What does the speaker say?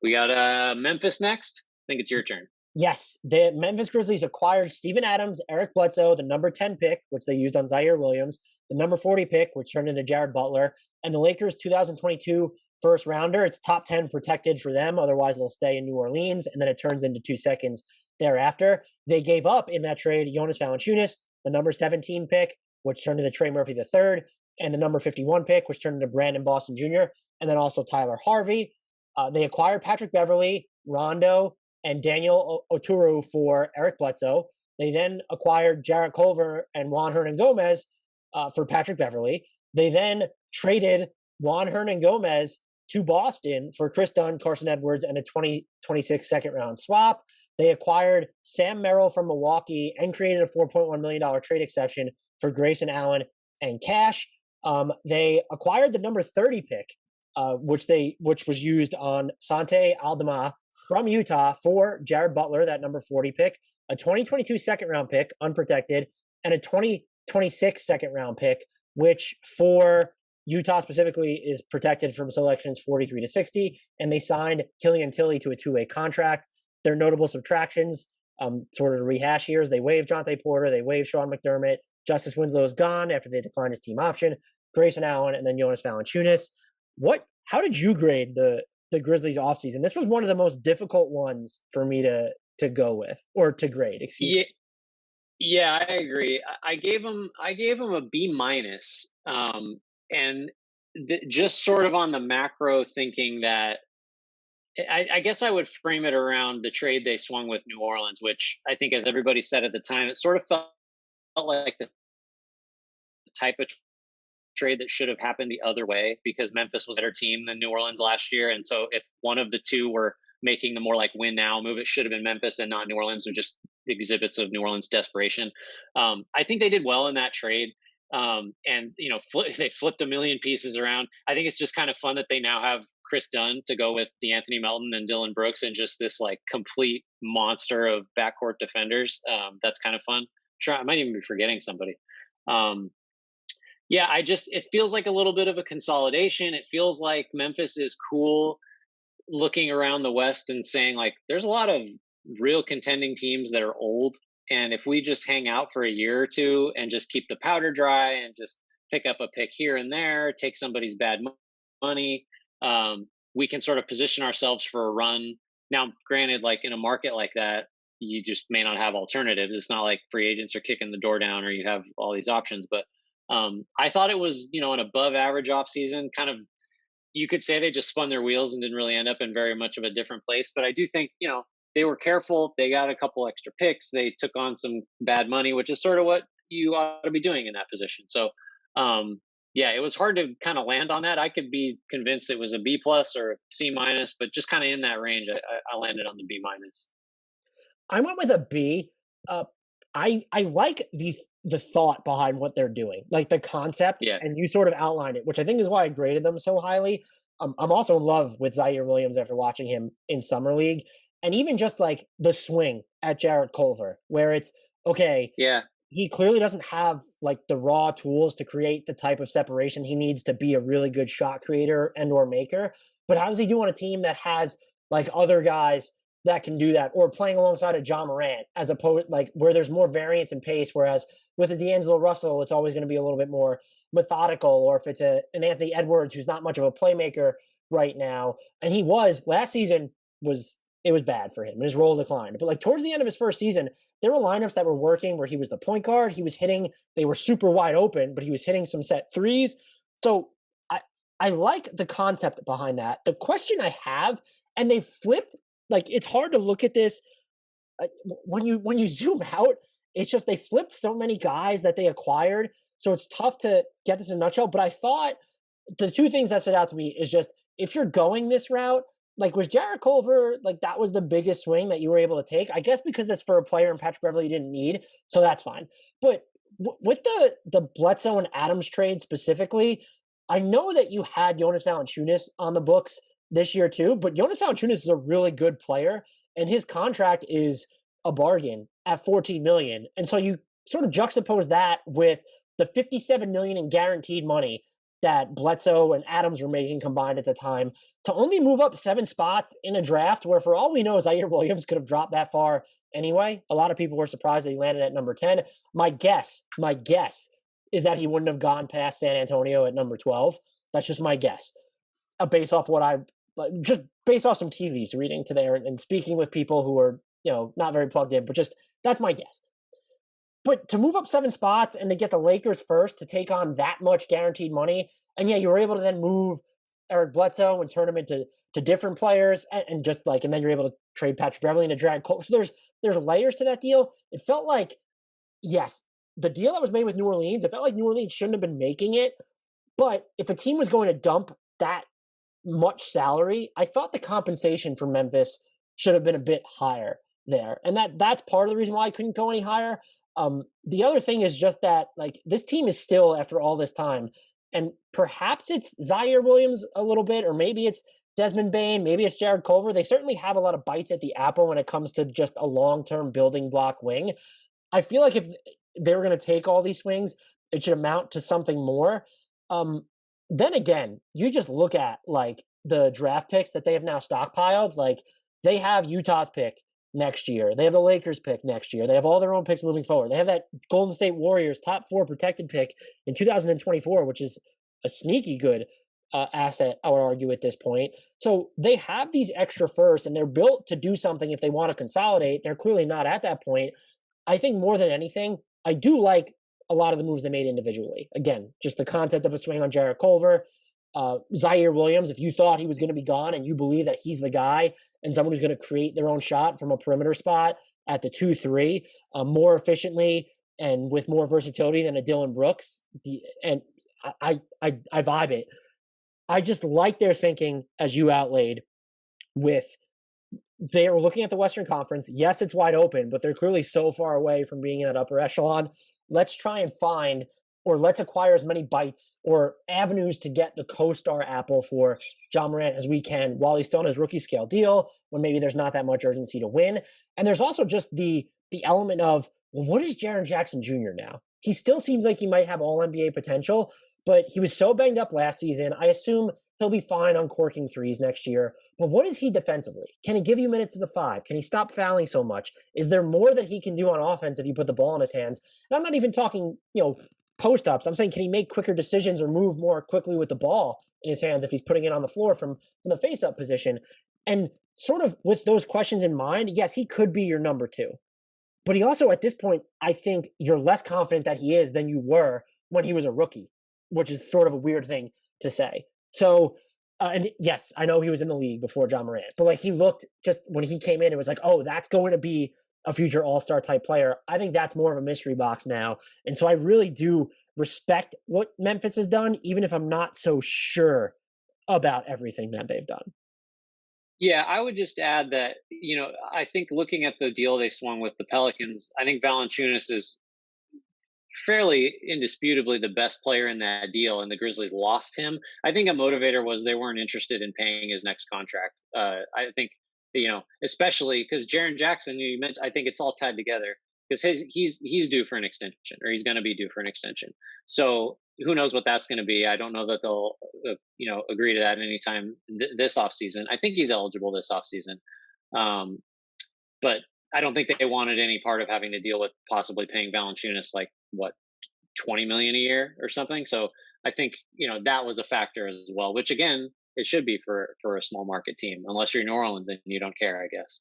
We got Memphis next. I think it's your turn. Yes, the Memphis Grizzlies acquired Steven Adams, Eric Bledsoe, the number 10 pick, which they used on Ziaire Williams, the number 40 pick, which turned into Jared Butler, and the Lakers 2022 first rounder. It's top 10 protected for them. Otherwise, they'll stay in New Orleans, and then it turns into 2 seconds thereafter. They gave up in that trade Jonas Valanciunas, the number 17 pick, which turned into Trey Murphy III, and the number 51 pick, which turned into Brandon Boston Jr., and then also Tyler Harvey. They acquired Patrick Beverly, Rondo, and Daniel Oturu for Eric Bledsoe. They then acquired Jarrett Culver and Juan Hernan Gomez for Patrick Beverly. They then traded Juan Hernan Gomez to Boston for Chris Dunn, Carson Edwards, and a 2026 second round swap. They acquired Sam Merrill from Milwaukee and created a $4.1 million trade exception for Grayson Allen and cash. They acquired the number 30 pick, which was used on Sante Aldama from Utah for Jared Butler, that number 40 pick, a 2022 second round pick, unprotected, and a 2026 second round pick, which for Utah specifically is protected from selections 43 to 60. And they signed Killian Tilly to a two-way contract. Their notable subtractions, sort of to rehash years, they waived Jonte Porter, they waived Sean McDermott. Justice Winslow is gone after they declined his team option. Grayson Allen, and then Jonas Valanciunas. How did you grade the Grizzlies offseason? This was one of the most difficult ones for me to go with, or to grade, excuse me. Yeah, I agree. I gave him a B minus, and just sort of on the macro thinking that I guess I would frame it around the trade they swung with New Orleans, which I think, as everybody said at the time, it sort of felt like the type of trade that should have happened the other way, because Memphis was a better team than New Orleans last year. And so if one of the two were making the more like win now move, it should have been Memphis and not New Orleans, or just exhibits of New Orleans desperation. I think they did well in that trade. And, they flipped a million pieces around. I think it's just kind of fun that they now have Chris Dunn to go with DeAnthony Melton and Dylan Brooks, and just this like complete monster of backcourt defenders. That's kind of fun. Sure, I might even be forgetting somebody. It feels like a little bit of a consolidation. It feels like Memphis is cool looking around the West and saying, like, there's a lot of real contending teams that are old. And if we just hang out for a year or two and just keep the powder dry and just pick up a pick here and there, take somebody's bad money, we can sort of position ourselves for a run. Now, granted, like in a market like that, you just may not have alternatives. It's not like free agents are kicking the door down or you have all these options. But I thought it was, an above average offseason. Kind of, you could say they just spun their wheels and didn't really end up in very much of a different place. But I do think, they were careful. They got a couple extra picks. They took on some bad money, which is sort of what you ought to be doing in that position. So, it was hard to kind of land on that. I could be convinced it was a B plus or a C minus, but just kind of in that range, I landed on the B minus. I went with a B. I like the thought behind what they're doing, like the concept, Yeah. and you sort of outlined it, which I think is why I graded them so highly. I'm also in love with Ziaire Williams after watching him in summer league, and even just like the swing at Jarrett Culver, where it's okay. Yeah. He clearly doesn't have like the raw tools to create the type of separation he needs to be a really good shot creator and or maker. But how does he do on a team that has like other guys that can do that, or playing alongside a John Morant, as opposed like where there's more variance in pace? Whereas with a D'Angelo Russell, it's always going to be a little bit more methodical, or if it's an Anthony Edwards who's not much of a playmaker right now, and he was last season was bad for him and his role declined. But like towards the end of his first season, there were lineups that were working where he was the point guard. He was hitting, they were super wide open, but he was hitting some set threes. So I like the concept behind that. The question I have, and they flipped, like it's hard to look at this when you zoom out. It's just they flipped so many guys that they acquired, so it's tough to get this in a nutshell. But I thought the two things that stood out to me is just, if you're going this route, like was Jarrett Culver, like that was the biggest swing that you were able to take, I guess, because it's for a player in Patrick Beverly you didn't need, so that's fine. But with the Bledsoe and Adams trade specifically, I know that you had Jonas Valanciunas on the books this year too, but Jonas Valanciunas is a really good player, and his contract is a bargain at $14 million. And so you sort of juxtapose that with the $57 million in guaranteed money that Bledsoe and Adams were making combined at the time, to only move up 7 spots in a draft where, for all we know, Ziaire Williams could have dropped that far anyway. A lot of people were surprised that he landed at number 10. My guess is that he wouldn't have gone past San Antonio at number 12. That's just my guess, based off what I just based off some TVs reading to there and speaking with people who are not very plugged in, but just that's my guess. But to move up 7 spots and to get the Lakers first to take on that much guaranteed money, and yeah, you were able to then move Eric Bledsoe and turn him into different players, and just and then you're able to trade Patrick Beverley and to drag Cole. So there's layers to that deal. It felt like, yes, the deal that was made with New Orleans, it felt like New Orleans shouldn't have been making it. But if a team was going to dump that much salary, I thought the compensation for Memphis should have been a bit higher there, and that's part of the reason why I couldn't go any higher. The other thing is just that this team is still, after all this time, and perhaps it's Ziaire Williams a little bit, or maybe it's Desmond Bane, maybe it's Jarrett Culver. They certainly have a lot of bites at the apple when it comes to just a long-term building block wing. I feel like if they were going to take all these swings, it should amount to something more. Then again, you just look at the draft picks that they have now stockpiled. They have Utah's pick next year. They have the Lakers pick next year. They have all their own picks moving forward. They have that Golden State Warriors top 4 protected pick in 2024, which is a sneaky good asset, I would argue, at this point. So they have these extra firsts, and they're built to do something if they want to consolidate. They're clearly not at that point. I think more than anything, I do like a lot of the moves they made individually. Again, just the concept of a swing on Jarrett Culver, Ziaire Williams. If you thought he was going to be gone and you believe that he's the guy and someone who's going to create their own shot from a perimeter spot at the 2-3 more efficiently and with more versatility than a Dylan Brooks, and I vibe it. I just like their thinking, as you outlaid, with they are looking at the Western Conference. Yes, it's wide open, but they're clearly so far away from being in that upper echelon. Let's try and find, or let's acquire as many bites or avenues to get the co-star apple for John Morant as we can while he's still on his rookie scale deal, when maybe there's not that much urgency to win. And there's also just the element of, well, what is Jaren Jackson Jr. now? He still seems like he might have all NBA potential, but he was so banged up last season. I assume he'll be fine uncorking threes next year. But what is he defensively? Can he give you minutes to the 5? Can he stop fouling so much? Is there more that he can do on offense if you put the ball in his hands? And I'm not even talking, post-ups. I'm saying, can he make quicker decisions or move more quickly with the ball in his hands if he's putting it on the floor from the face-up position? And sort of with those questions in mind, yes, he could be your number 2. But he also, at this point, I think you're less confident that he is than you were when he was a rookie, which is sort of a weird thing to say. So, and yes, I know he was in the league before John Morant, but he looked, just when he came in, it was oh, that's going to be a future all-star type player. I think that's more of a mystery box now. And so I really do respect what Memphis has done, even if I'm not so sure about everything that they've done. Yeah, I would just add that, I think looking at the deal they swung with the Pelicans, I think Valanciunas is fairly indisputably the best player in that deal, and the Grizzlies lost him. I think a motivator was they weren't interested in paying his next contract. I think, especially because Jaren Jackson, you mentioned, I think it's all tied together because he's due for an extension, or he's going to be due for an extension. So who knows what that's going to be? I don't know that they'll, agree to that anytime this offseason. I think he's eligible this offseason. But I don't think they wanted any part of having to deal with possibly paying Valanciunas what, $20 million a year or something. So I think that was a factor as well, which again it should be for a small market team, unless you're New Orleans and you don't care, I guess.